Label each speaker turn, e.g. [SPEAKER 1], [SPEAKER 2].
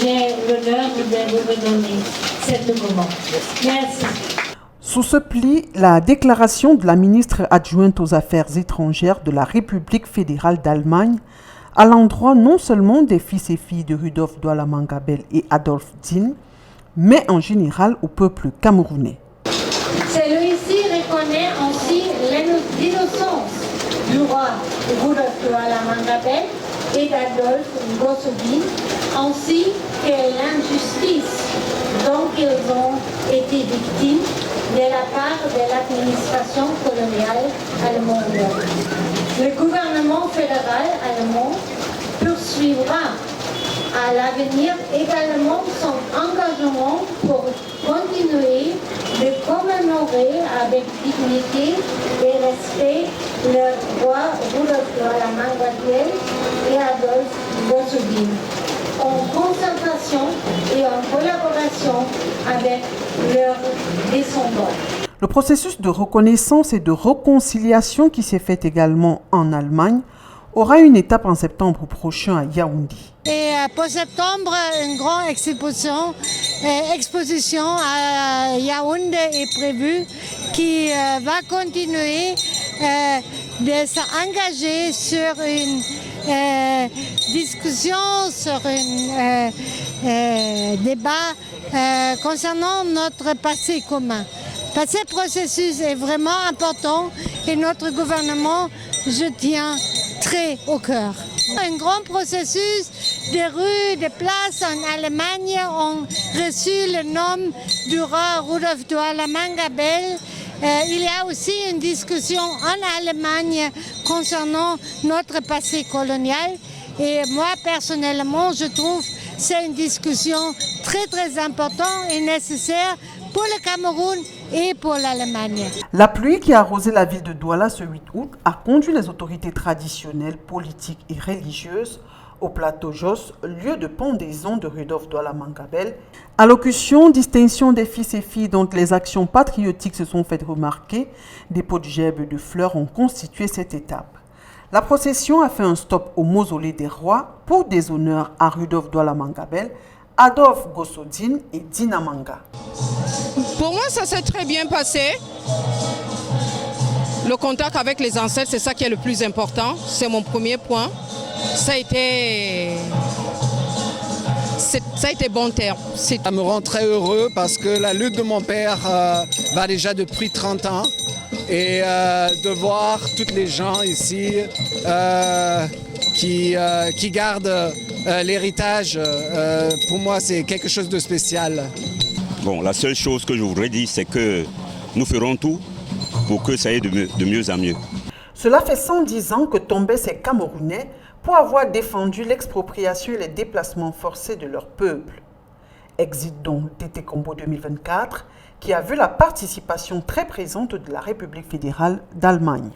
[SPEAKER 1] j'ai l'honneur de vous redonner ce document. Merci.
[SPEAKER 2] Sous ce pli, la déclaration de la ministre adjointe aux Affaires étrangères de la République fédérale d'Allemagne à l'endroit non seulement des fils et filles de Rudolf Douala Mangabell et Adolf Dinn, mais en général au peuple camerounais.
[SPEAKER 1] Celui-ci reconnaît aussi l'innocence du roi Rudolf Douala Mangabell et d'Adolf Gossodin, ainsi que l'injustice dont ils ont été victimes de la part de l'administration coloniale allemande. Le gouvernement fédéral allemand poursuivra à l'avenir également son engagement pour continuer de commémorer avec dignité et respect le roi Rudolf Douala Mangabell et Adolf Gossodin, en concertation et en collaboration avec leurs descendants.
[SPEAKER 2] Le processus de reconnaissance et de réconciliation qui s'est fait également en Allemagne aura une étape en septembre prochain à Yaoundé.
[SPEAKER 3] Et pour septembre, une grande exposition à Yaoundé est prévue qui va continuer de s'engager sur une discussion, sur un débat concernant notre passé commun. Ce processus est vraiment important et notre gouvernement, je tiens très au cœur. Un grand processus des rues, des places en Allemagne ont reçu le nom du roi Rudolf Douala Mangabell. Il y a aussi une discussion en Allemagne concernant notre passé colonial. Et moi, personnellement, je trouve que c'est une discussion très importante et nécessaire pour le Cameroun et pour l'Allemagne.
[SPEAKER 2] La pluie qui a arrosé la ville de Douala ce 8 août a conduit les autorités traditionnelles, politiques et religieuses au plateau Jos, lieu de pendaison de Rudolf Douala Mangabell. Allocution, distinction des fils et filles dont les actions patriotiques se sont faites remarquer, des pots de gerbes et de fleurs ont constitué cette étape. La procession a fait un stop au mausolée des rois pour des honneurs à Rudolf Douala Mangabell, Adolf Gossodin et Dina Manga.
[SPEAKER 4] Pour moi, ça s'est très bien passé. Le contact avec les ancêtres, c'est ça qui est le plus important. C'est mon premier point. Ça a été bon terme.
[SPEAKER 5] Ça me rend très heureux parce que la lutte de mon père va déjà depuis 30 ans. Et de voir tous les gens ici qui gardent l'héritage, pour moi, c'est quelque chose de spécial.
[SPEAKER 6] Bon, la seule chose que je voudrais dire, c'est que nous ferons tout pour que ça aille de mieux en mieux.
[SPEAKER 2] Cela fait 110 ans que tombaient ces Camerounais pour avoir défendu l'expropriation et les déplacements forcés de leur peuple. Exit donc Tété Combo 2024, qui a vu la participation très présente de la République fédérale d'Allemagne.